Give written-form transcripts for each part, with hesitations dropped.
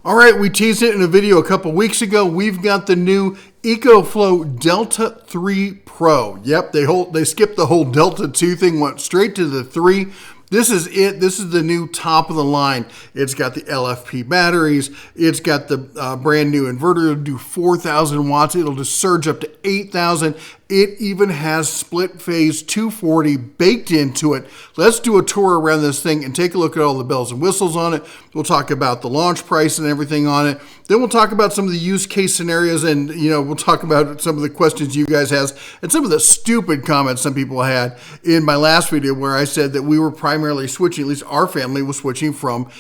All right, we teased it in a video a couple weeks ago. We've got the new EcoFlow DELTA 3 Pro. Yep, they skipped the whole Delta 2 thing, went straight to the 3. This is it. This is the new top of the line. It's got the LFP batteries. It's got the brand new inverter. It'll do 4,000 watts. It'll just surge up to 8,000. It even has split phase 240 baked into it. Let's do a tour around this thing and take a look at all the bells and whistles on it. We'll talk about the launch price and everything on it. Then we'll talk about some of the use case scenarios, and we'll talk about some of the questions you guys has and some of the stupid comments some people had in my last video where I said that we were primarily switching, at least our family was switching from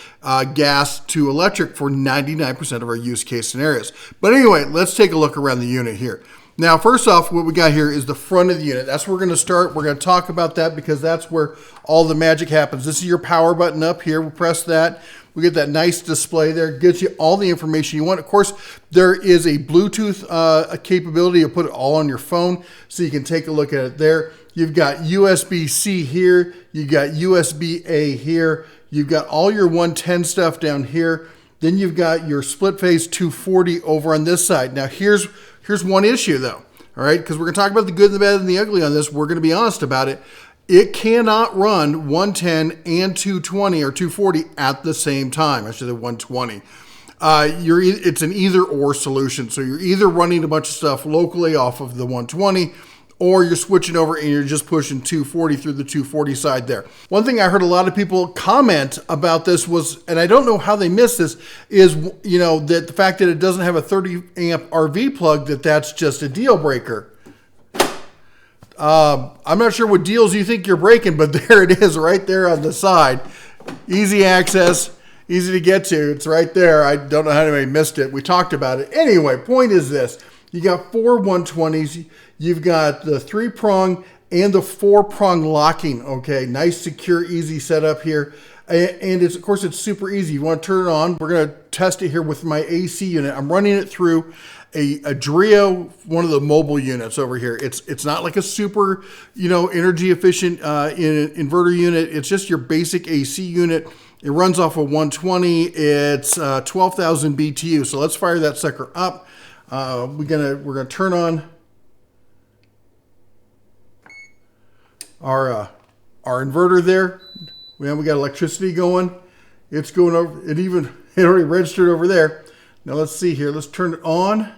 gas to electric for 99% of our use case scenarios. But anyway, let's take a look around the unit here. Now, first off, what we got here is the front of the unit. That's where we're going to start. We're going to talk about that because that's where all the magic happens. This is your power button up here. We'll press that. We get that nice display there. Gives you all the information you want. Of course, there is a Bluetooth capability. You'll put it all on your phone so you can take a look at it there. You've got USB-C here. You've got USB-A here. You've got all your 110 stuff down here. Then you've got your split phase 240 over on this side. Now, here's one issue though, all right? Because we're gonna talk about the good, the bad, and the ugly on this. We're gonna be honest about it. It cannot run 110 and 220 or 240 at the same time. I should say 120. It's an either or solution. So you're either running a bunch of stuff locally off of the 120 or you're switching over and you're just pushing 240 through the 240 side there. One thing I heard a lot of people comment about this was, and I don't know how they missed this, is that the fact that it doesn't have a 30 amp RV plug, that's just a deal breaker. I'm not sure what deals you think you're breaking, but there it is right there on the side. Easy access, easy to get to. It's right there. I don't know how anybody missed it. We talked about it. Anyway, point is this. You got four 120s. You've got the 3-prong and the 4-prong locking. Okay, nice, secure, easy setup here. And of course, it's super easy. You want to turn it on. We're going to test it here with my AC unit. I'm running it through a Duel, one of the mobile units over here. It's not like a super, energy efficient inverter unit. It's just your basic AC unit. It runs off of 120. It's 12,000 BTU. So let's fire that sucker up. We're gonna turn on our inverter there. We got electricity going. It's going over. It already registered over there. Now let's see here. Let's turn it on.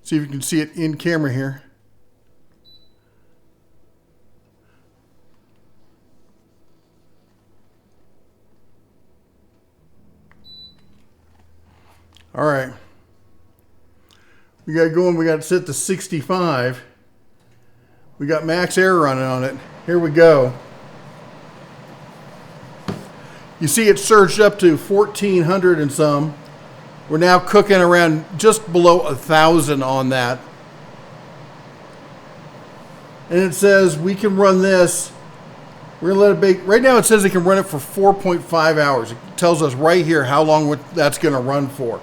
See if you can see it in camera here. All right. We got it going. We got it set to 65. We got max air running on it. Here we go. You see it surged up to 1,400 and some. We're now cooking around just below 1,000 on that. And it says we can run this. We're going to let it bake. Right now it says it can run it for 4.5 hours. It tells us right here how long that's going to run for.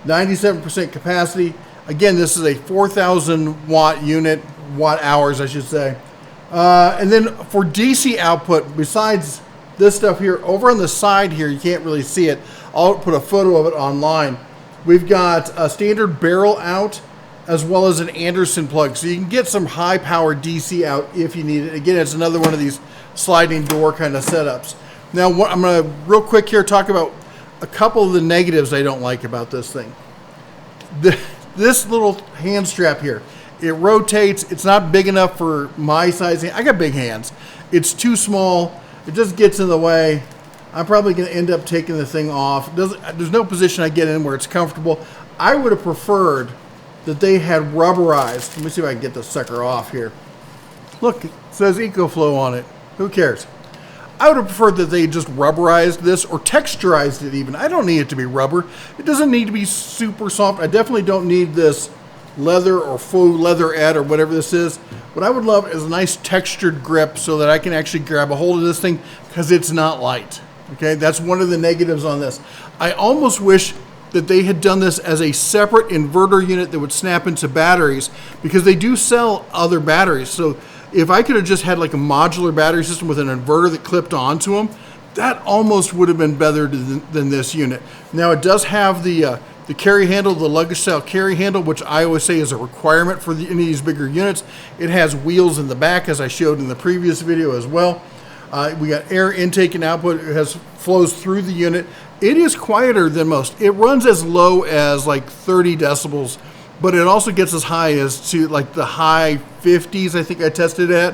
97% capacity. Again, this is a 4,000 watt unit, watt hours, I should say. And then for DC output, besides this stuff here, over on the side here, you can't really see it. I'll put a photo of it online. We've got a standard barrel out as well as an Anderson plug. So you can get some high power DC out if you need it. Again, it's another one of these sliding door kind of setups. Now, I'm going to real quick here talk about a couple of the negatives I don't like about this thing. This little hand strap here, it rotates. It's not big enough for my size hand. I got big hands. It's too small. It just gets in the way. I'm probably going to end up taking the thing off. There's no position I get in where it's comfortable. I would have preferred that they had rubberized. Let me see if I can get this sucker off here. Look, it says EcoFlow on it. Who cares? I would have preferred that they just rubberized this or texturized it even. I don't need it to be rubber. It doesn't need to be super soft. I definitely don't need this leather or faux leatherette or whatever this is. What I would love is a nice textured grip so that I can actually grab a hold of this thing because it's not light. Okay, that's one of the negatives on this. I almost wish that they had done this as a separate inverter unit that would snap into batteries because they do sell other batteries. So if I could have just had like a modular battery system with an inverter that clipped onto them, That almost would have been better than this unit. Now it does have the carry handle, the luggage style carry handle, which I always say is a requirement for any of these bigger units. It has wheels in the back, as I showed in the previous video as well. We got air intake and output. It flows through the unit. It is quieter than most. It runs as low as like 30 decibels, but it also gets as high as to like the high 50s, I think I tested it at,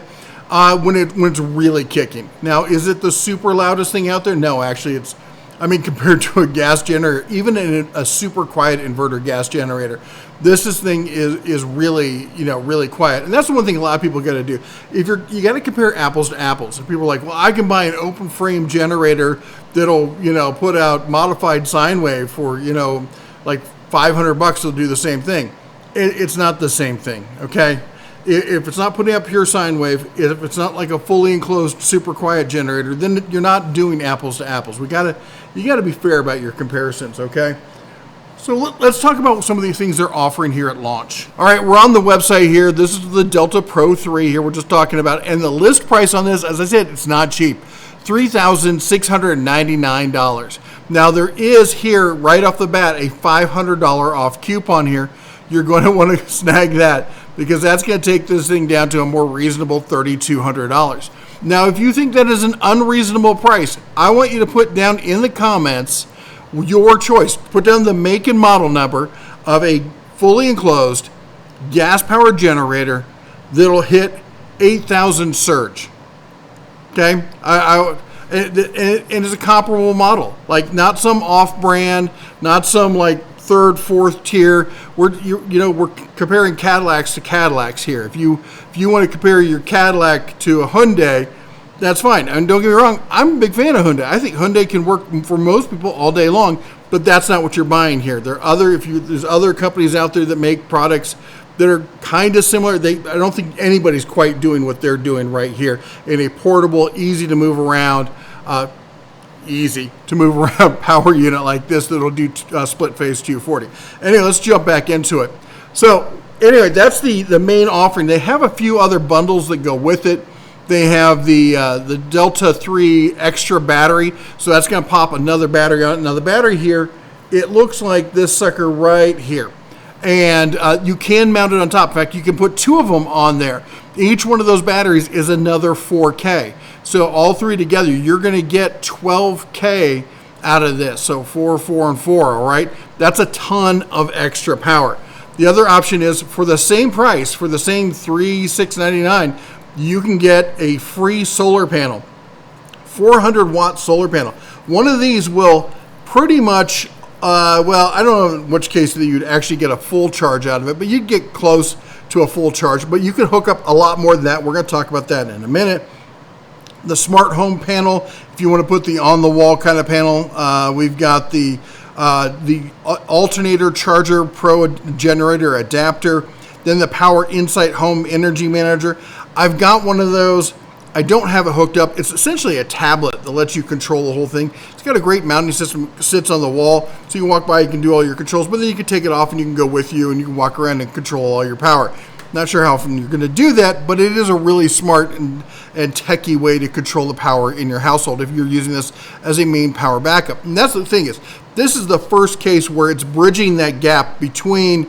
when it's really kicking. Now, is it the super loudest thing out there? No, actually compared to a gas generator, even in a super quiet inverter gas generator, this thing is really, really quiet. And that's the one thing a lot of people got to do. You got to compare apples to apples. If people are like, well, I can buy an open frame generator that'll, put out modified sine wave for, like $500, it'll do the same thing. It's not the same thing, okay? If it's not putting out pure sine wave, if it's not like a fully enclosed super quiet generator, then you're not doing apples to apples. You gotta be fair about your comparisons, okay? So let's talk about some of these things they're offering here at launch. All right, we're on the website here. This is the Delta Pro 3 here we're just talking about. And the list price on this, as I said, it's not cheap. $3,699. Now there is here right off the bat a $500 off coupon here. You're going to want to snag that because that's going to take this thing down to a more reasonable $3,200. Now, if you think that is an unreasonable price, I want you to put down in the comments your choice. Put down the make and model number of a fully enclosed gas-powered generator that'll hit 8,000 surge. Okay? And it's a comparable model. Like, not some off-brand, not some, like, third, fourth tier. We're comparing Cadillacs to Cadillacs here. If you want to compare your Cadillac to a Hyundai, that's fine. And don't get me wrong, I'm a big fan of Hyundai. I think Hyundai can work for most people all day long, but that's not what you're buying here. There's other companies out there that make products that are kind of similar. I don't think anybody's quite doing what they're doing right here in a portable, easy to move around power unit like this that'll do split phase 240. Anyway, let's jump back into it. So anyway, that's the main offering. They have a few other bundles that go with it. They have the Delta 3 extra battery, so that's going to pop another battery on. Now the battery here, it looks like this sucker right here. And you can mount it on top. In fact, you can put two of them on there. Each one of those batteries is another 4K. So all three together, you're going to get 12K out of this. So 4, 4, and 4, all right? That's a ton of extra power. The other option is for the same price, for the same $3,699, you can get a free solar panel, 400-watt solar panel. One of these will pretty much, I don't know in which case that you'd actually get a full charge out of it, but you'd get close to a full charge. But you can hook up a lot more than that. We're going to talk about that in a minute. The smart home panel, if you want to put the on-the-wall kind of panel, we've got the alternator charger pro generator adapter, then the PowerInsight home energy manager. I've got one of those. I don't have it hooked up. It's essentially a tablet that lets you control the whole thing. It's got a great mounting system. It sits on the wall, so you can walk by, you can do all your controls, but then you can take it off and you can go with you and you can walk around and control all your power. Not sure how often you're going to do that, but it is a really smart and techie way to control the power in your household if you're using this as a main power backup. And that's the thing is, this is the first case where it's bridging that gap between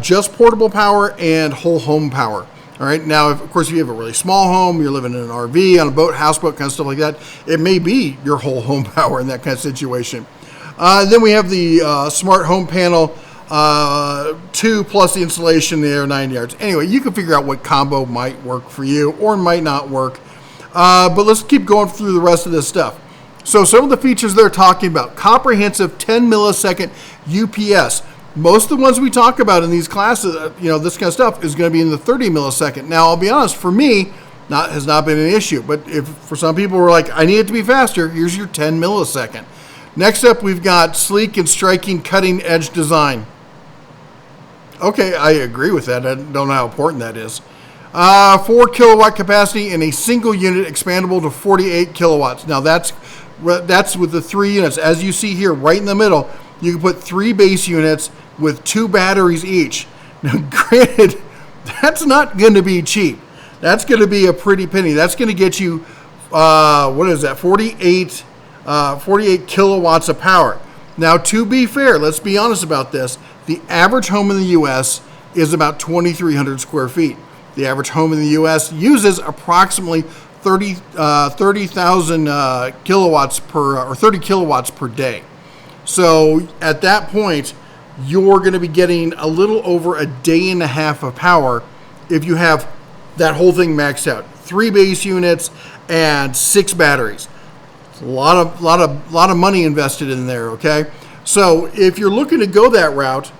just portable power and whole home power. All right. Now, of course, if you have a really small home, you're living in an RV, on a boat, houseboat, kind of stuff like that, it may be your whole home power in that kind of situation. Then we have the smart home panel 2 plus the installation there, 9 yards. Anyway, you can figure out what combo might work for you or might not work. But let's keep going through the rest of this stuff. So some of the features they're talking about: comprehensive 10 millisecond UPS. Most of the ones we talk about in these classes, this kind of stuff is going to be in the 30 millisecond. Now, I'll be honest, for me, has not been an issue. But if for some people who are like, I need it to be faster, here's your 10 millisecond. Next up, we've got sleek and striking cutting edge design. Okay, I agree with that. I don't know how important that is. 4 kilowatt capacity in a single unit, expandable to 48 kilowatts. Now that's with the 3 units. As you see here, right in the middle, you can put 3 base units with 2 batteries each. Now, granted, that's not going to be cheap. That's going to be a pretty penny. That's going to get you, 48 48 kilowatts of power. Now, to be fair, let's be honest about this. The average home in the U.S. is about 2,300 square feet. The average home in the U.S. uses approximately 30,000 kilowatts or 30 kilowatts per day. So at that point, you're going to be getting a little over a day and a half of power if you have that whole thing maxed out. 3 base units and 6 batteries. It's a lot of money invested in there, okay? So if you're looking to go that route,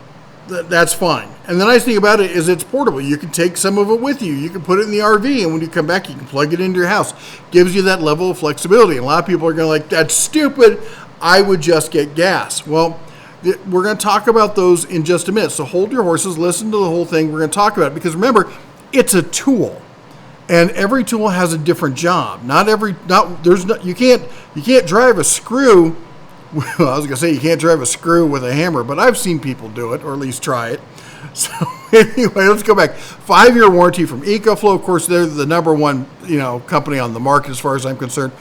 that's fine. And the nice thing about it is it's portable. You can take some of it with you. You can put it in the RV, and when you come back, you can plug it into your house. Gives you that level of flexibility. And a lot of people are going to like, that's stupid. I would just get gas. Well, we're going to talk about those in just a minute. So hold your horses, listen to the whole thing. We're going to talk about it because remember, it's a tool. And every tool has a different job. You can't drive a screw. Well, I was going to say you can't drive a screw with a hammer, but I've seen people do it, or at least try it. So anyway, let's go back. 5-year warranty from EcoFlow. Of course, they're the number one, company on the market as far as I'm concerned.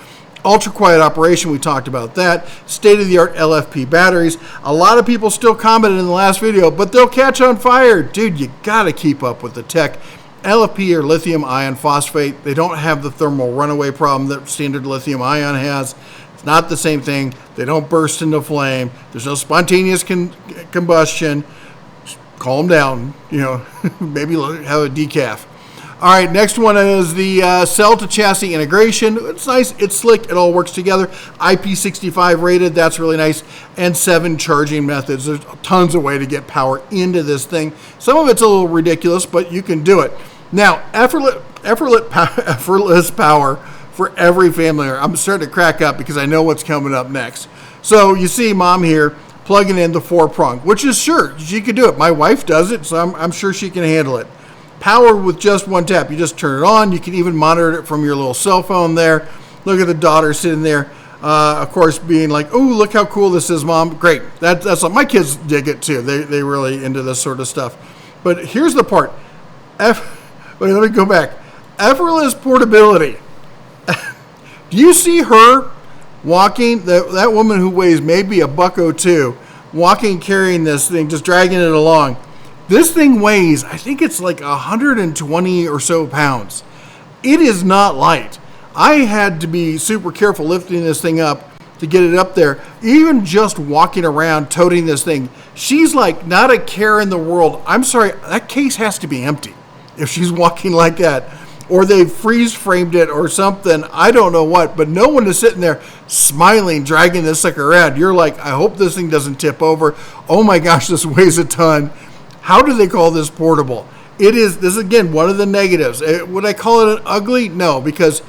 Ultra quiet operation, we talked about that. State-of-the-art LFP batteries. A lot of people still commented in the last video, but they'll catch on fire. Dude, you got to keep up with the tech. LFP or lithium ion phosphate. They don't have the thermal runaway problem that standard lithium ion has. It's not the same thing. They don't burst into flame. There's no spontaneous combustion. Just calm down. Maybe have a decaf. All right, next one is the cell to chassis integration. It's nice. It's slick. It all works together. IP65 rated. That's really nice. And 7 charging methods. There's tons of way to get power into this thing. Some of it's a little ridiculous, but you can do it. Now, effortless power for every family. I'm starting to crack up because I know what's coming up next. So you see Mom here plugging in the 4-prong, which is sure, she could do it. My wife does it, so I'm sure she can handle it. Power with just one tap. You just turn it on. You can even monitor it from your little cell phone there. Look at the daughter sitting there, of course, being like, "Oh, look how cool this is, Mom." Great. That's like, my kids dig it too. They really into this sort of stuff. But here's the part. Let me go back. Effortless portability. Do you see her walking? That woman who weighs maybe $102, walking, carrying this thing, just dragging it along. This thing weighs, I think it's like 120 or so pounds. It is not light. I had to be super careful lifting this thing up to get it up there. Even just walking around, toting this thing, she's like not a care in the world. I'm sorry, that case has to be empty if she's walking like that. Or they freeze framed it or something. I don't know what, but no one is sitting there smiling, dragging this sucker around. You're like, I hope this thing doesn't tip over. Oh my gosh, this weighs a ton. How do they call this portable? This is again one of the negatives. Would I call it an ugly? No, because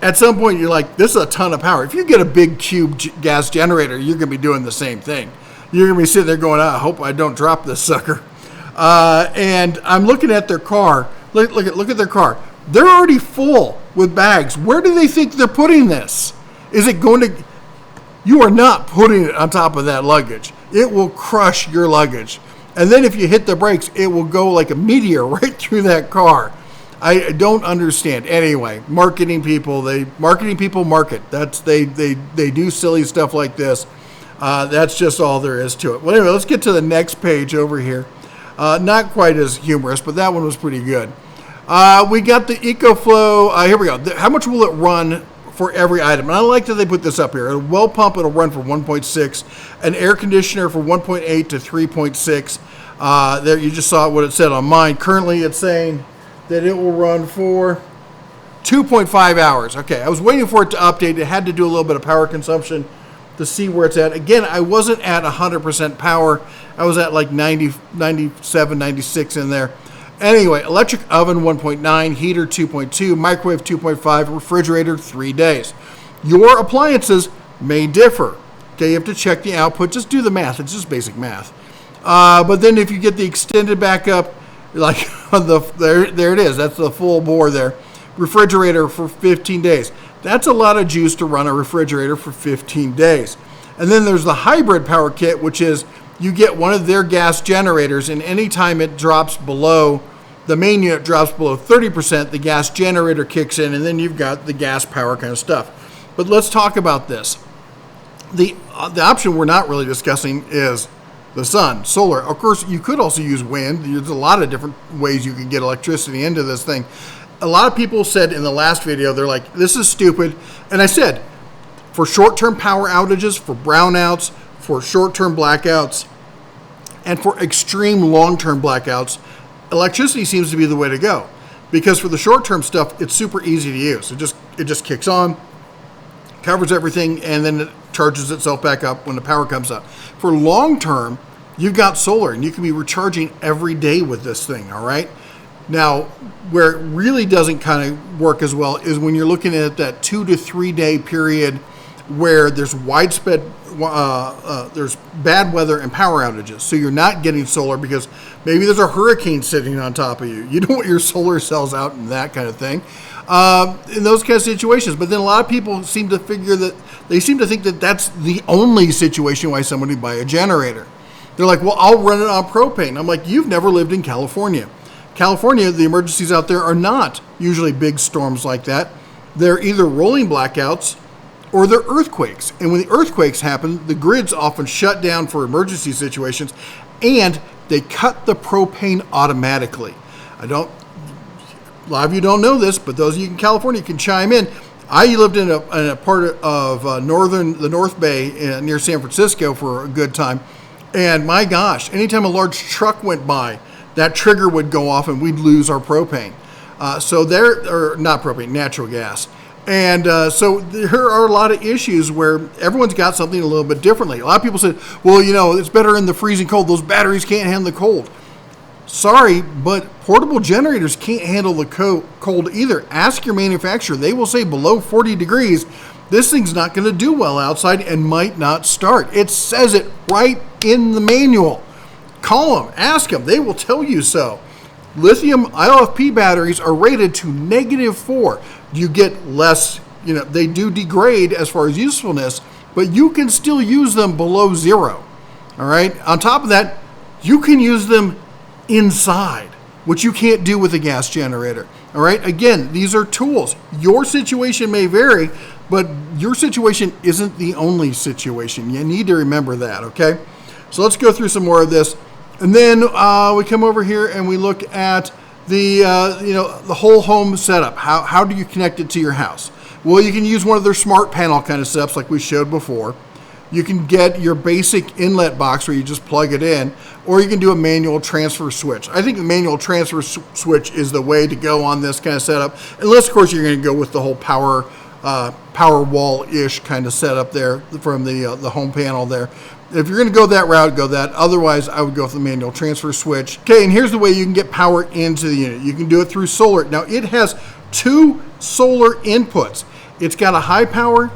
at some point you're like, this is a ton of power. If you get a big cube gas generator, you're going to be doing the same thing. You're going to be sitting there going, I hope I don't drop this sucker. And I'm looking at their car. Look at their car. They're already full with bags. Where do they think they're putting this? Is it going to... You are not putting it on top of that luggage. It will crush your luggage. And then if you hit the brakes, it will go like a meteor right through that car. I don't understand. Anyway, marketing people market. They do silly stuff like this. That's just all there is to it. Well, anyway, let's get to the next page over here. Not quite as humorous, but that one was pretty good. We got the EcoFlow. Here we go. How much will it run for every item? And I like that they put this up here. A well pump, it'll run for 1.6. An air conditioner for 1.8 to 3.6. There, you just saw what it said on mine. Currently, it's saying that it will run for 2.5 hours. Okay, I was waiting for it to update. It had to do a little bit of power consumption to see where it's at. Again, I wasn't at 100% power. I was at like 90, 97, 96 in there. Anyway, electric oven 1.9, heater 2.2, microwave 2.5, refrigerator 3 days. Your appliances may differ. Okay, you have to check the output. Just do the math. It's just basic math. But then if you get the extended backup, like on there it is. That's the full bore there. Refrigerator for 15 days. That's a lot of juice to run a refrigerator for 15 days. And then there's the hybrid power kit, which is you get one of their gas generators, and anytime it drops below, the main unit drops below 30%, the gas generator kicks in, and then you've got the gas power kind of stuff. But let's talk about this. The option we're not really discussing is the sun, solar. Of course, you could also use wind. There's a lot of different ways you can get electricity into this thing. A lot of people said in the last video, they're like, this is stupid. And I said, for short-term power outages, for brownouts, for short-term blackouts, and for extreme long-term blackouts, electricity seems to be the way to go. Because for the short-term stuff, it's super easy to use. It just kicks on, covers everything, and then it charges itself back up when the power comes up. For long-term, you've got solar, and you can be recharging every day with this thing, all right? Now, where it really doesn't kind of work as well is when you're looking at that 2 to 3 day period where there's widespread, there's bad weather and power outages. So you're not getting solar because maybe there's a hurricane sitting on top of you. You don't want your solar cells out and that kind of thing. In those kind of situations. But then a lot of people seem to think that that's the only situation why somebody would buy a generator. They're like, well, I'll run it on propane. I'm like, you've never lived in California. California, the emergencies out there are not usually big storms like that. They're either rolling blackouts or they're earthquakes. And when the earthquakes happen, the grids often shut down for emergency situations and they cut the propane automatically. A lot of you don't know this, but those of you in California can chime in. I lived in a part of the North Bay near San Francisco for a good time. And my gosh, anytime a large truck went by, that trigger would go off and we'd lose our propane. Not propane, natural gas. And so there are a lot of issues where everyone's got something a little bit differently. A lot of people said, well, it's better in the freezing cold. Those batteries can't handle the cold. Sorry, but portable generators can't handle the cold either. Ask your manufacturer. They will say below 40 degrees, this thing's not going to do well outside and might not start. It says it right in the manual. Call them, ask them, they will tell you so. Lithium LFP batteries are rated to -4. You get less, they do degrade as far as usefulness, but you can still use them below 0. All right. On top of that, you can use them inside, which you can't do with a gas generator. All right. Again, these are tools. Your situation may vary, but your situation isn't the only situation. You need to remember that. Okay. So let's go through some more of this. And then we come over here and we look at the whole home setup. How do you connect it to your house? Well, you can use one of their smart panel kind of setups like we showed before. You can get your basic inlet box where you just plug it in, or you can do a manual transfer switch. I think the manual transfer switch is the way to go on this kind of setup, unless, of course, you're going to go with the whole power wall-ish kind of setup there from the home panel there. If you're going to go that route, go that. Otherwise, I would go with the manual transfer switch. Okay, and here's the way you can get power into the unit. You can do it through solar. Now, it has 2 solar inputs. It's got a high power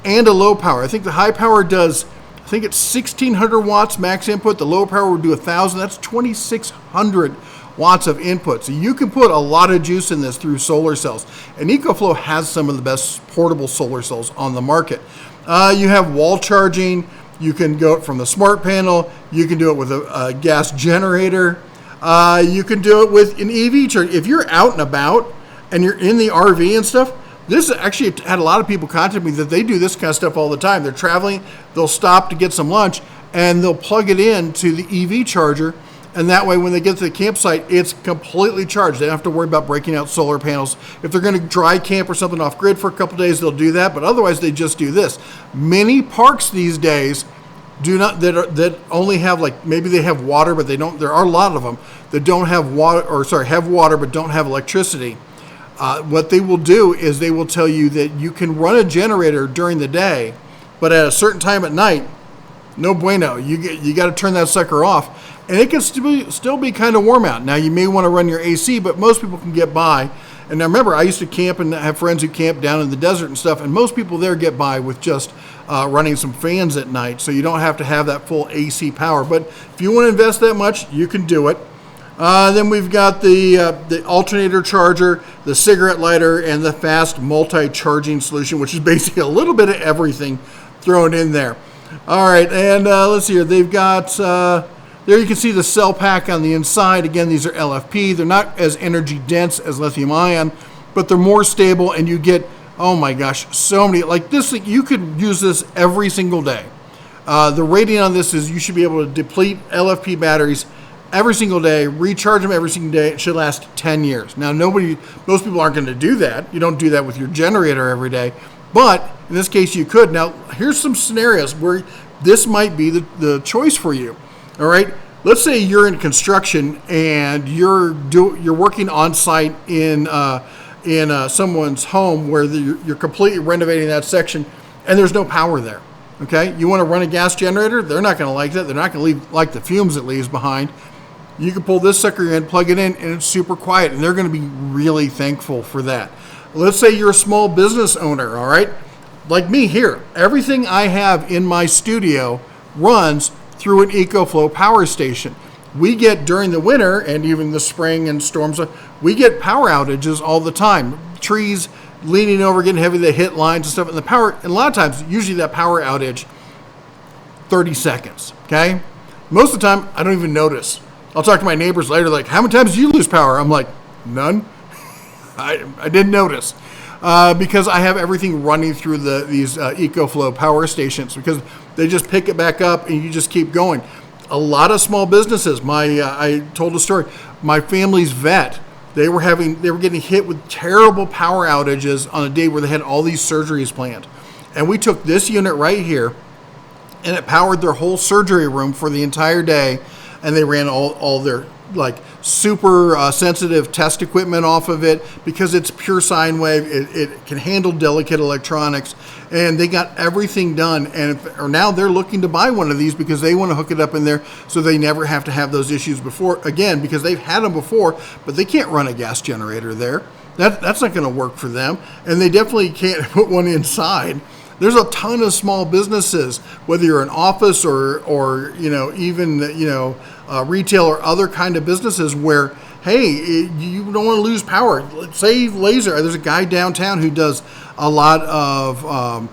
and a low power. I think the high power does, it's 1,600 watts max input. The low power would do 1,000. That's 2,600 watts of input. So you can put a lot of juice in this through solar cells. And EcoFlow has some of the best portable solar cells on the market. You have wall charging. You can go from the smart panel. You can do it with a gas generator. You can do it with an EV charger. If you're out and about and you're in the RV and stuff, this actually had a lot of people contact me that they do this kind of stuff all the time. They're traveling, they'll stop to get some lunch, and they'll plug it in to the EV charger. And that way, when they get to the campsite, it's completely charged. They don't have to worry about breaking out solar panels. If they're going to dry camp or something off grid for a couple days, they'll do that. But otherwise, they just do this. Many parks these days do not that only have, like, maybe they have water, but they don't. There are a lot of them that don't have water, have water but don't have electricity. What they will do is they will tell you that you can run a generator during the day, but at a certain time at night, no bueno. You got to turn that sucker off. And it can still be kind of warm out. Now, you may want to run your AC, but most people can get by. And now, remember, I used to camp and have friends who camp down in the desert and stuff, and most people there get by with just running some fans at night, so you don't have to have that full AC power. But if you want to invest that much, you can do it. Then we've got the alternator charger, the cigarette lighter, and the fast multi-charging solution, which is basically a little bit of everything thrown in there. All right, and let's see here. They've got... there you can see the cell pack on the inside. Again, these are LFP. They're not as energy dense as lithium ion, but they're more stable, and you get Oh my gosh, so many. Like this, you could use this every single day. The rating on this is you should be able to deplete LFP batteries every single day, recharge them every single day. It should last 10 years. Now, most people aren't going to do that. You don't do that with your generator every day. But in this case, you could. Now, here's some scenarios where this might be the choice for you. All right. Let's say you're in construction and you're working on site in someone's home where you're completely renovating that section and there's no power there. Okay. You want to run a gas generator? They're not going to like that. They're not going to like the fumes it leaves behind. You can pull this sucker in, plug it in, and it's super quiet, and they're going to be really thankful for that. Let's say you're a small business owner, all right? Like me here, everything I have in my studio runs through an EcoFlow power station. We get, during the winter and even the spring and storms, we get power outages all the time. Trees leaning over, getting heavy, they hit lines and stuff, and a lot of times, usually that power outage, 30 seconds, okay? Most of the time, I don't even notice. I'll talk to my neighbors later, like, how many times do you lose power? I'm like, none. I didn't notice because I have everything running through these EcoFlow power stations because they just pick it back up and you just keep going. A lot of small businesses, I told a story, my family's vet, they were getting hit with terrible power outages on a day where they had all these surgeries planned. And we took this unit right here and it powered their whole surgery room for the entire day. And they ran all their like super sensitive test equipment off of it because it's pure sine wave. It can handle delicate electronics, and they got everything done. And now they're looking to buy one of these because they want to hook it up in there so they never have to have those issues again because they've had them before, but they can't run a gas generator there. That's not going to work for them, and they definitely can't put one inside. There's a ton of small businesses, whether you're an office or even retail or other kind of businesses where, hey, you don't want to lose power. Let's say laser. There's a guy downtown who does a lot of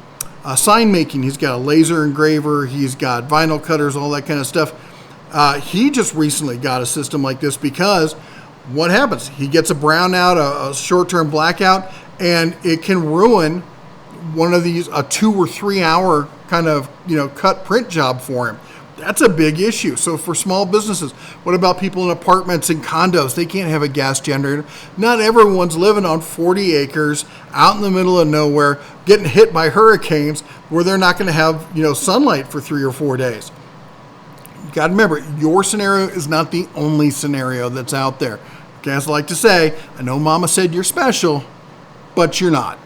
sign making. He's got a laser engraver. He's got vinyl cutters, all that kind of stuff. He just recently got a system like this because what happens? He gets a brownout, a short-term blackout, and it can ruin one of these, a 2 or 3 hour kind of, cut print job for him. That's a big issue. So for small businesses, what about people in apartments and condos? They can't have a gas generator. Not everyone's living on 40 acres out in the middle of nowhere, getting hit by hurricanes where they're not going to have, sunlight for 3 or 4 days. You got to remember, your scenario is not the only scenario that's out there. As I like to say, I know Mama said you're special, but you're not.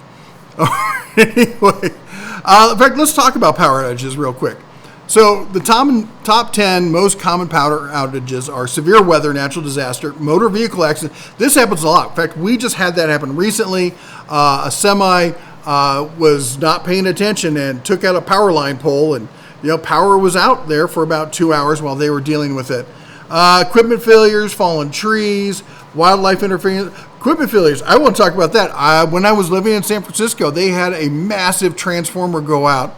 Anyway, in fact, let's talk about power outages real quick. So the top 10 most common power outages are severe weather, natural disaster, motor vehicle accident. This happens a lot. In fact, we just had that happen recently. A semi was not paying attention and took out a power line pole, and power was out there for about 2 hours while they were dealing with it. Equipment failures, fallen trees, wildlife interference. Equipment failures, I want to talk about that. When I was living in San Francisco, they had a massive transformer go out.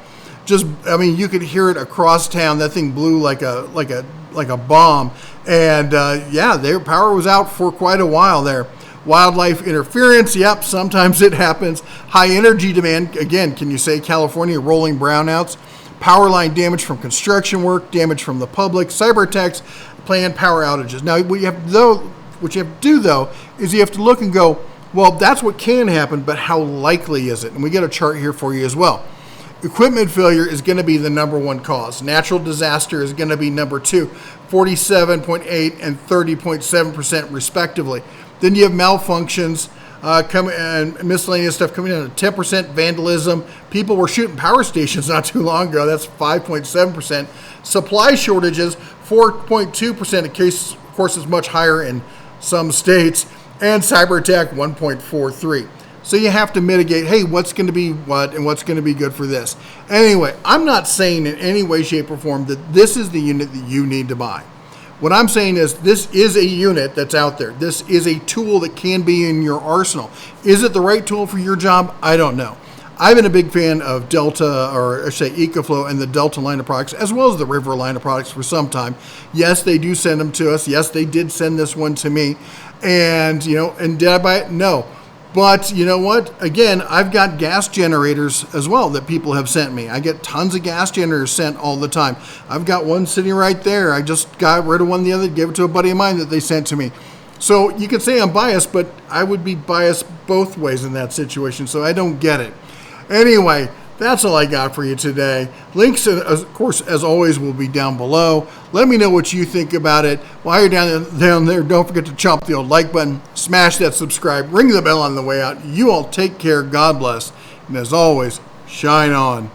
You could hear it across town. That thing blew like a bomb. And their power was out for quite a while there. Wildlife interference, yep, sometimes it happens. High energy demand, again, can you say California rolling brownouts? Power line damage from construction work, damage from the public, cyber attacks, planned power outages. Now, what you have to do, though, is you have to look and go, well, that's what can happen, but how likely is it? And we got a chart here for you as well. Equipment failure is going to be the number one cause. Natural disaster is going to be number 2, 47.8 and 30.7% respectively. Then you have malfunctions and miscellaneous stuff coming in at 10%. Vandalism. People were shooting power stations not too long ago. That's 5.7%. Supply shortages, 4.2%. In case, of course, is much higher in some states. And cyber attack, 1.43%. So you have to mitigate, hey, what's going to be what and what's going to be good for this. Anyway, I'm not saying in any way, shape, or form that this is the unit that you need to buy. What I'm saying is this is a unit that's out there. This is a tool that can be in your arsenal. Is it the right tool for your job? I don't know. I've been a big fan of Delta, or I should say EcoFlow, and the Delta line of products, as well as the River line of products for some time. Yes, they do send them to us. Yes, they did send this one to me. And, and did I buy it? No. But you know what? Again, I've got gas generators as well that people have sent me. I get tons of gas generators sent all the time. I've got one sitting right there. I just got rid of one the other, gave it to a buddy of mine that they sent to me. So you could say I'm biased, but I would be biased both ways in that situation, so I don't get it. Anyway, that's all I got for you today. Links, of course, as always, will be down below. Let me know what you think about it. While you're down there, don't forget to chomp the old like button, smash that subscribe, ring the bell on the way out. You all take care, God bless, and as always, shine on.